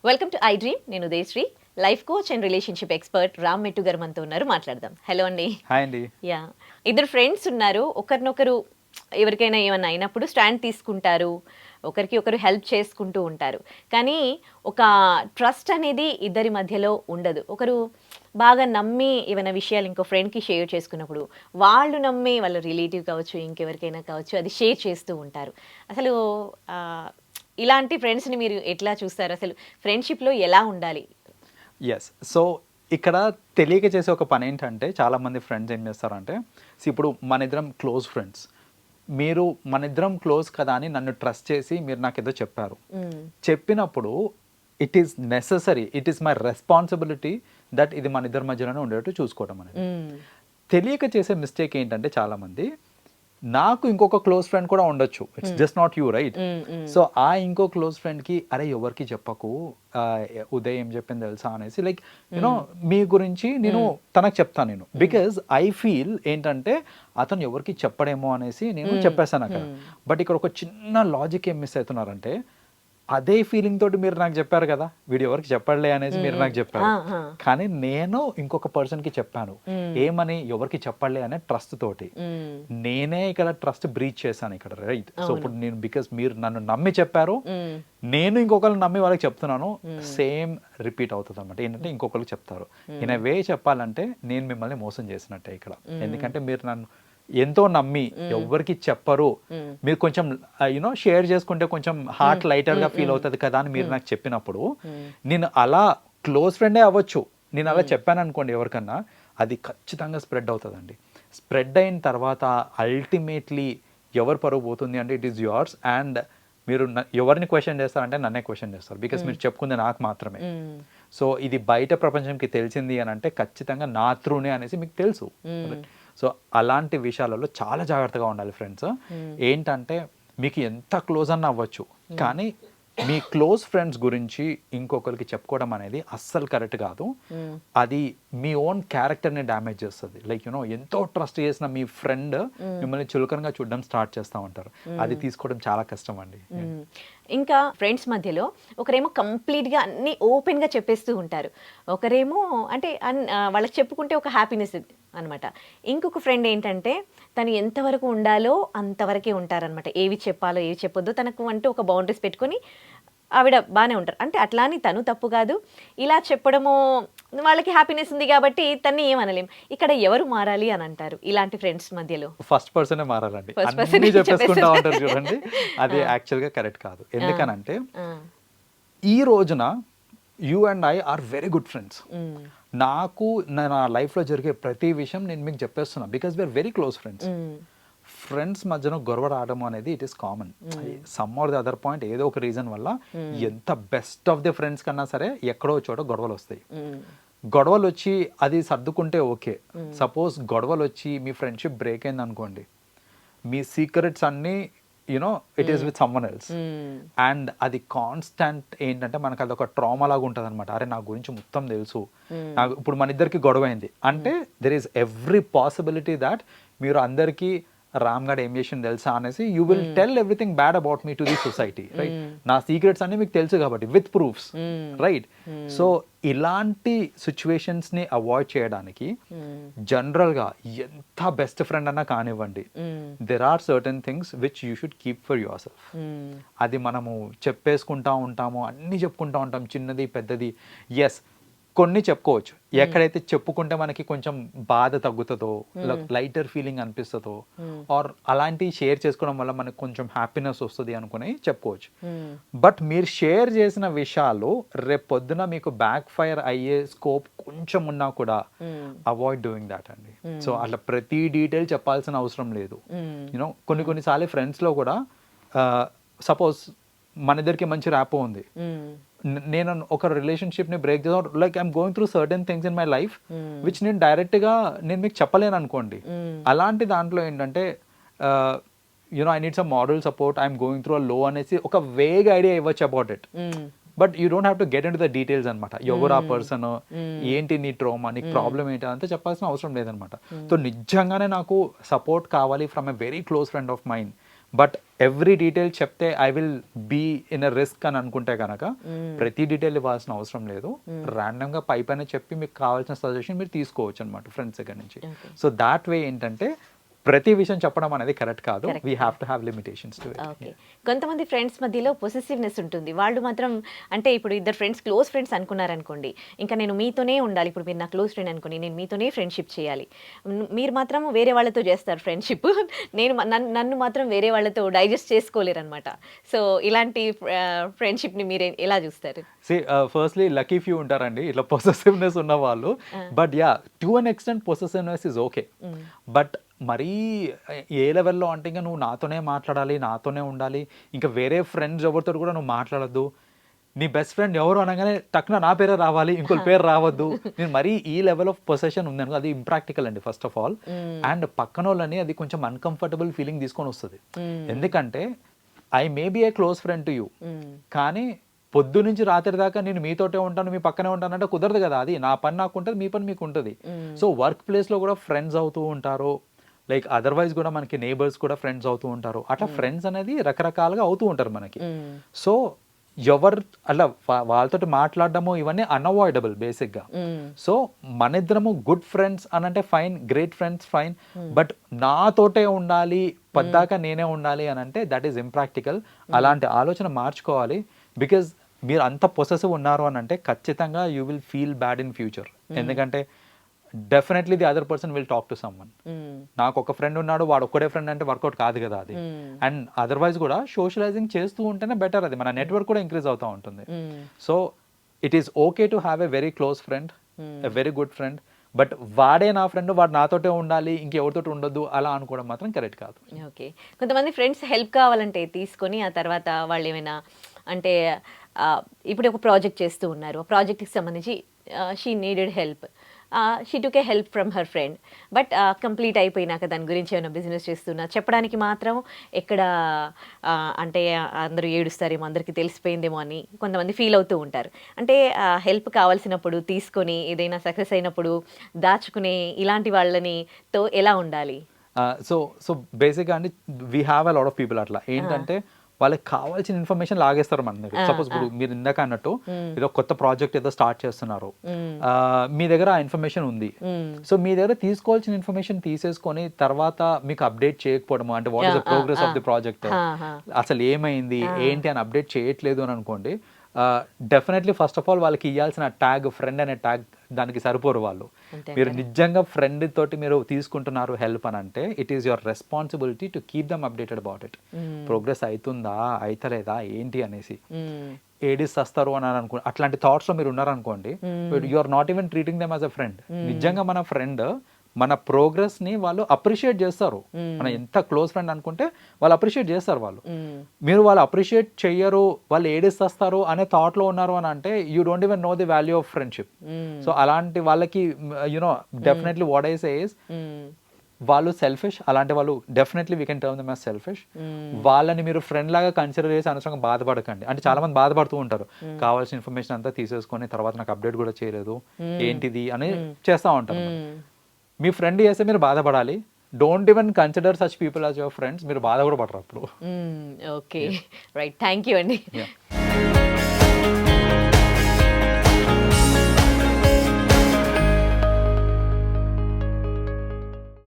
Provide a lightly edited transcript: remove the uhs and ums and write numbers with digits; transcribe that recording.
Welcome to I dream. నేను Udayasri, life coach and relationship expert Ram Mettu గారు మనతో ఉన్నారు. మాట్లాడదాం. హలో అండి. హాయ్ అండి. యా, ఇద్దరు ఫ్రెండ్స్ ఉన్నారు. ఒకరినొకరు ఎవరికైనా ఏమన్నా అయినప్పుడు స్టాండ్ తీసుకుంటారు, ఒకరికి ఒకరు హెల్ప్ చేసుకుంటూ ఉంటారు. కానీ ఒక ట్రస్ట్ అనేది ఇద్దరి మధ్యలో ఉండదు. ఒకరు బాగా నమ్మి ఏమైనా విషయాలు ఇంకో ఫ్రెండ్కి షేర్ చేసుకున్నప్పుడు వాళ్ళు నమ్మి వాళ్ళ రిలేటివ్ కావచ్చు, ఇంకెవరికైనా కావచ్చు, అది షేర్ చేస్తూ ఉంటారు. అసలు ఆ, ఇలాంటి ఫ్రెండ్స్ని మీరు ఎట్లా చూస్తారు? అసలు ఫ్రెండ్షిప్లో ఎలా ఉండాలి? ఎస్. సో ఇక్కడ తెలియక చేసే ఒక పని ఏంటంటే, చాలామంది ఫ్రెండ్స్ ఏం చేస్తారంటే, ఇప్పుడు మన ఇద్దరం క్లోజ్ ఫ్రెండ్స్, మీరు మన ఇద్దరం క్లోజ్ కదా అని నన్ను ట్రస్ట్ చేసి మీరు నాకు ఏదో చెప్పారు. చెప్పినప్పుడు it is necessary, it is my responsibility that ఇది మన ఇద్దరి మధ్యలోనే ఉండేటట్టు చూసుకోవడం అనేది. తెలియక చేసే మిస్టేక్ ఏంటంటే, చాలామంది నాకు ఇంకొక క్లోజ్ ఫ్రెండ్ కూడా ఉండొచ్చు, it's just not you, right? So ఆ ఇంకో క్లోజ్ ఫ్రెండ్కి అరే ఎవరికి చెప్పకు, ఉదయ్ ఏం చెప్పింది తెలుసా అనేసి, లైక్ యూనో మీ గురించి నేను తనకు చెప్తాను నేను, బికాజ్ ఐ ఫీల్ ఏంటంటే అతను ఎవరికి చెప్పడేమో అనేసి నేను చెప్పేస్తాను అక్కడ. బట్ ఇక్కడ ఒక చిన్న లాజిక్ ఏం మిస్ అవుతున్నారంటే, అదే ఫీలింగ్ తోటి మీరు నాకు చెప్పారు కదా వీడు ఎవరికి చెప్పడలే అనేసి మీరు నాకు చెప్పారు, కానీ నేను ఇంకొక పర్సన్ కి చెప్పాను ఏమని, ఎవరికి చెప్పడలే అనే ట్రస్ట్ తోటి. నేనే ఇక్కడ ట్రస్ట్ బ్రీచ్ చేశాను ఇక్కడ, రైట్? సో ఇప్పుడు నేను బికాస్ మీరు నన్ను నమ్మి చెప్పారు, నేను ఇంకొకరిని నమ్మి వాళ్ళకి చెప్తున్నాను, సేమ్ రిపీట్ అవుతుంది అనమాట. ఏంటంటే ఇంకొకరికి చెప్తారు. ఇన్ వే చెప్పాలంటే నేను మిమ్మల్ని మోసం చేసినట్టే ఇక్కడ. ఎందుకంటే మీరు నన్ను ఎంతో నమ్మి ఎవరికి చెప్పరు, మీరు కొంచెం యూనో షేర్ చేసుకుంటే కొంచెం హార్ట్ లైటర్ గా ఫీల్ అవుతుంది కదా అని మీరు నాకు చెప్పినప్పుడు, నేను అలా క్లోజ్ ఫ్రెండే అవ్వచ్చు, నేను అలా చెప్పాను అనుకోండి ఎవరికన్నా, అది ఖచ్చితంగా స్ప్రెడ్ అవుతుందండి. స్ప్రెడ్ అయిన తర్వాత అల్టిమేట్లీ ఎవరు పరుగు పోతుంది అంటే ఇట్ ఈస్ యువర్స్. అండ్ మీరు ఎవరిని క్వశ్చన్ చేస్తారంటే నన్నే క్వశ్చన్ చేస్తారు, బికాస్ మీరు చెప్పుకుంది నాకు మాత్రమే. సో ఇది బయట ప్రపంచంకి తెలిసింది అని అంటే ఖచ్చితంగా నా త్రూనే అనేసి మీకు తెలుసు. సో అలాంటి విషయాలలో చాలా జాగ్రత్తగా ఉండాలి ఫ్రెండ్స్. ఏంటంటే మీకు ఎంత క్లోజ్ అన్న అవ్వచ్చు, కానీ మీ క్లోజ్ ఫ్రెండ్స్ గురించి ఇంకొకరికి చెప్పుకోవడం అనేది అస్సలు కరెక్ట్ కాదు. అది మీ ఓన్ క్యారెక్టర్ని డ్యామేజ్ చేస్తుంది. లైక్ యూనో ఎంతో ట్రస్ట్ చేసిన మీ ఫ్రెండ్ మిమ్మల్ని చులకనగా చూడడం స్టార్ట్ చేస్తూ ఉంటారు. అది తీసుకోవడం చాలా కష్టం అండి. ఇంకా ఫ్రెండ్స్ మధ్యలో ఒకరేమో కంప్లీట్గా అన్నీ ఓపెన్గా చెప్పేస్తూ ఉంటారు, ఒకరేమో అంటే వాళ్ళకి చెప్పుకుంటే ఒక హ్యాపీనెస్ అనమాట. ఇంకొక ఫ్రెండ్ ఏంటంటే తను ఎంతవరకు ఉండాలో అంతవరకే ఉంటారనమాట. ఏవి చెప్పాలో ఏవి చెప్పొద్దో తనకు అంటూ ఒక బౌండరీస్ పెట్టుకొని ఆవిడ బాగానే ఉంటారు. అంటే అట్లా అని తను తప్పు కాదు, ఇలా చెప్పడము వాళ్ళకి హ్యాపీనెస్ ఉంది కాబట్టి తన్ని ఏమనలేం. ఇక్కడ ఎవరు మారాలి అని అంటారు ఇలాంటి ఫ్రెండ్స్ మధ్యలో? ఫస్ట్ పర్సనే మారాలండి. అన్ని చెప్పేసుకుంటా ఉంటారు చూడండి, అది యాక్చువల్గా కరెక్ట్ కాదు. ఎందుకనంటే ఈ రోజున you and I are very good friends. నాకు నా లైఫ్లో జరిగే ప్రతి విషయం నేను మీకు చెప్పేస్తున్నా, because we are very close friends. Friends మధ్యన గొడవ రావడం అనేది it is common. Some or the other point ఏదో ఒక రీజన్ వల్ల ఎంత బెస్ట్ ఆఫ్ ది ఫ్రెండ్స్ కన్నా సరే ఎక్కడో చోట గొడవలు వస్తాయి. గొడవలు వచ్చి అది సర్దుకుంటే ఓకే. సపోజ్ గొడవలు వచ్చి మీ ఫ్రెండ్షిప్ బ్రేక్ అయింది అనుకోండి, మీ సీక్రెట్స్ అన్నీ you know it is with someone else. And అది కాన్స్టెంట్ ఏంటంటే మనకు అది ఒక ట్రామా లాగా ఉంటుంది అనమాట. అరే నా గురించి మొత్తం తెలుసు, నాకు ఇప్పుడు మన ఇద్దరికి గొడవ అయింది అంటే there is every possibility that మీరు అందరికీ రామ్ గారు ఏం చేసింది తెలుసా అనేసి you will tell everything bad about me to the society, right? నా సీక్రెట్స్ అన్ని మీకు తెలుసు కాబట్టి విత్ ప్రూఫ్స్, రైట్? సో ఇలాంటి సిచ్యువేషన్స్ ని అవాయిడ్ చేయడానికి జనరల్ గా ఎంత బెస్ట్ ఫ్రెండ్ అన్నా కానివ్వండి, there are certain things which you should keep for yourself. అది మనము చెప్పేసుకుంటా ఉంటాము, అన్ని చెప్పుకుంటా ఉంటాం, చిన్నది పెద్దది. ఎస్, కొన్ని చెప్పుకోవచ్చు. ఎక్కడైతే చెప్పుకుంటే మనకి కొంచెం బాధ తగ్గుతుందో, లైటర్ ఫీలింగ్ అనిపిస్తుందో, ఆర్ అలాంటివి షేర్ చేసుకోవడం వల్ల మనకు కొంచెం హ్యాపీనెస్ వస్తుంది అనుకుని చెప్పుకోవచ్చు. బట్ మీరు షేర్ చేసిన విషయాలు రేపు పొద్దున మీకు బ్యాక్ ఫైర్ అయ్యే స్కోప్ కొంచెం ఉన్నా కూడా అవాయిడ్ డూయింగ్ దాట్ అండి. సో అట్లా ప్రతి డీటెయిల్ చెప్పాల్సిన అవసరం లేదు. యూనో కొన్నిసార్లు ఫ్రెండ్స్లో కూడా సపోజ్ మన ఇద్దరికి మంచి ర్యాపో ఉంది, నేను ఒక రిలేషన్షిప్ ని బ్రేక్ చేద్దాం, like I'm going through certain things in my life which నేను డైరెక్ట్ గా నేను మీకు చెప్పలేను అనుకోండి. అలాంటి దాంట్లో ఏంటంటే you know I need some moral support, I'm going through a లో అనేసి ఒక వేగ్ ఐడియా ఇవ్వచ్చు about it. But you don't have to get in to the details అనమాట. ఎవరు ఆ పర్సన్, ఏంటి నీ ట్రోమా, నీకు ప్రాబ్లం ఏంటి అంతా చెప్పాల్సిన అవసరం లేదనమాట. సో నిజంగానే నాకు సపోర్ట్ కావాలి from a very close friend of mind, but every detail చెప్తే I will be in a risk అని అనుకుంటే కనుక ప్రతి డీటెయిల్ ఇవ్వాల్సిన అవసరం లేదు. ర్యాండమ్గా పైన చెప్పి మీకు కావాల్సిన సజెషన్ మీరు తీసుకోవచ్చు అనమాట ఫ్రెండ్స్ దగ్గర నుంచి. సో దాట్ వే ఏంటంటే ప్రతి విషయం చెప్పడం అనేది కరెక్ట్ కాదు. We have to have limitations to it. Okay. కొంతమంది ఫ్రెండ్స్ మధ్యలో పొసెసివ్నెస్ ఉంటుంది. వాళ్ళు మాత్రం అంటే ఇప్పుడు ఇద్దరు ఫ్రెండ్స్ క్లోజ్ ఫ్రెండ్స్ అనుకున్నారనుకోండి, ఇంకా నేను మీతోనే ఉండాలి, ఇప్పుడు మీరు నా క్లోజ్ ఫ్రెండ్ అనుకోండి, నేను మీతోనే ఫ్రెండ్షిప్ చేయాలి, మీరు మాత్రం వేరే వాళ్ళతో చేస్తారు ఫ్రెండ్షిప్, నేను నన్ను మాత్రం వేరే వాళ్ళతో డైజెస్ట్ చేసుకోలేరు అనమాట. సో ఇలాంటి ఫ్రెండ్షిప్ని మీరు ఎలా చూస్తారు? ఫస్ట్లీ లక్కీ ఫ్యూ ఉంటారండి ఇట్లా పొసెసివ్నెస్ ఉన్న వాళ్ళు. But yeah, to an extent possessiveness is okay. But మరీ ఏ లెవెల్లో అంటే ఇంకా నువ్వు నాతోనే మాట్లాడాలి, నాతోనే ఉండాలి, ఇంకా వేరే ఫ్రెండ్స్ ఎవరితో కూడా నువ్వు మాట్లాడద్దు, నీ బెస్ట్ ఫ్రెండ్ ఎవరు అనగానే టక్కున నా పేరే రావాలి, ఇంకొక పేరు రావద్దు, నేను మరీ ఈ లెవెల్ ఆఫ్ పొసెషన్ ఉందనుకో అది ఇంప్రాక్టికల్ అండి ఫస్ట్ ఆఫ్ ఆల్. అండ్ పక్కన వాళ్ళని అది కొంచెం అన్కంఫర్టబుల్ ఫీలింగ్ తీసుకొని వస్తుంది. ఎందుకంటే I may be a close friend to you, కానీ పొద్దు నుంచి రాత్రి దాకా నేను మీతోటే ఉంటాను, మీ పక్కనే ఉంటానంటే కుదరదు కదా. అది నా పని నాకు ఉంటుంది, మీ పని మీకు ఉంటుంది. సో వర్క్ ప్లేస్లో కూడా ఫ్రెండ్స్ అవుతూ ఉంటారు, లైక్ అదర్వైజ్ కూడా మనకి నేబర్స్ కూడా ఫ్రెండ్స్ అవుతూ ఉంటారు. అట్లా ఫ్రెండ్స్ అనేది రకరకాలుగా అవుతూ ఉంటారు మనకి. సో ఎవరు అలా వాళ్ళతో మాట్లాడడము ఇవన్నీ అన్అవాయిడబుల్ బేసిక్గా. సో మన ఇద్దరము గుడ్ ఫ్రెండ్స్ అని అంటే fine, great friends fine, but నాతోటే ఉండాలి, పద్దాక నేనే ఉండాలి అని అంటే దట్ ఈస్ ఇంప్రాక్టికల్. అలాంటి ఆలోచన మార్చుకోవాలి. బికాజ్ మీరు అంత పొసెసివ్ ఉన్నారు అని అంటే ఖచ్చితంగా you will feel bad in future. ఎందుకంటే definitely the other person will talk to someone. నాకు ఒక ఫ్రెండ్ ఉన్నాడు, వాడు ఒక్కడే ఫ్రెండ్ అంటే వర్కౌట్ కాదు కదా అది. అండ్ అదర్వైజ్ కూడా సోషలైజింగ్ చేస్తూ ఉంటేనే బెటర్, అది మన నెట్వర్క్ కూడా ఇంక్రీజ్ అవుతూ ఉంటుంది. So it is okay to have a very close friend, a very good friend, but వాడే నా ఫ్రెండ్, వాడు నాతోటే ఉండాలి, ఇంకెవరితో ఉండొద్దు అలా అనుకోవడం మాత్రం కరెక్ట్ కాదు. ఓకే. కొంతమంది ఫ్రెండ్స్ హెల్ప్ కావాలంటే తీసుకొని ఆ తర్వాత వాళ్ళు ఏమైనా అంటే ఇప్పుడు ఒక ప్రాజెక్ట్ చేస్తూ ఉన్నారు, ఆ ప్రాజెక్ట్కి సంబంధించి she needed help, she took A help from her friend, but complete అయిపోయినాక దాని గురించి ఏమైనా బిజినెస్ చేస్తున్నా చెప్పడానికి మాత్రం ఎక్కడ అంటే అందరూ ఏడుస్తారేమో, అందరికీ తెలిసిపోయిందేమో అని కొంతమంది ఫీల్ అవుతూ ఉంటారు. అంటే హెల్ప్ కావాల్సినప్పుడు తీసుకొని ఏదైనా సక్సెస్ అయినప్పుడు దాచుకునే ఇలాంటి వాళ్ళని తో ఎలా ఉండాలి? సో బేసిక్గా అండి we have a lot of people అట్లా ఏంటంటే వాళ్ళకి కావాల్సిన ఇన్ఫర్మేషన్ లాగేస్తారు మన దగ్గర. సపోజ్ ఇప్పుడు మీరు ఇందాక అన్నట్టు ఏదో కొత్త ప్రాజెక్ట్ ఏదో స్టార్ట్ చేస్తున్నారు, మీ దగ్గర ఆ ఇన్ఫర్మేషన్ ఉంది. సో మీ దగ్గర తీసుకోవాల్సిన ఇన్ఫర్మేషన్ తీసేసుకొని తర్వాత మీకు అప్డేట్ చేయకపోవడము, అంటే what is the progress of the project, అసలు ఏమైంది ఏంటి అని అప్డేట్ చేయట్లేదు అని అనుకోండి, డెఫినెట్లీ ఫస్ట్ ఆఫ్ ఆల్ వాళ్ళకి ఇవ్వాల్సిన ట్యాగ్ ఫ్రెండ్ అనే ట్యాగ్ దానికి సరిపోరు వాళ్ళు. మీరు నిజంగా ఫ్రెండ్ తోటి మీరు తీసుకుంటున్నారు హెల్ప్ అని అంటే it is your responsibility to keep them updated about it. Progress అవుతుందా అయితలేదా ఏంటి అనేసి. ఏడిస్ వస్తారు అని అనుకో అట్లాంటి థాట్స్లో మీరు ఉన్నారనుకోండి, you are not even treating them as a friend. నిజంగా మన ఫ్రెండ్ మన ప్రోగ్రెస్ని వాళ్ళు అప్రిషియేట్ చేస్తారు. మనం ఎంత క్లోజ్ ఫ్రెండ్ అనుకుంటే వాళ్ళు అప్రిషియేట్ చేస్తారు వాళ్ళు. మీరు వాళ్ళు అప్రిషియేట్ చెయ్యరు, వాళ్ళు ఏడిస్తారు అనే థాట్లో ఉన్నారు అని అంటే you don't even know the value of friendship. So అలాంటి వాళ్ళకి you know definitely what I say is వాళ్ళు సెల్ఫిష్. అలాంటి వాళ్ళు definitely we can term them as selfish. వాళ్ళని మీరు ఫ్రెండ్ లాగా కన్సిడర్ చేసి అనవసరంగా బాధపడకండి. అంటే చాలా మంది బాధపడుతూ ఉంటారు, కావాల్సిన ఇన్ఫర్మేషన్ అంతా తీసేసుకొని తర్వాత నాకు అప్డేట్ కూడా చేయలేదు ఏంటిది అని చేస్తూ ఉంటారు. మీ ఫ్రెండ్ చేస్తే మీరు బాధపడాలి. Don't even consider such people as your friends. మీరు బాధ కూడా పడరు అప్పుడు. Okay, right. థ్యాంక్ యూ అండి.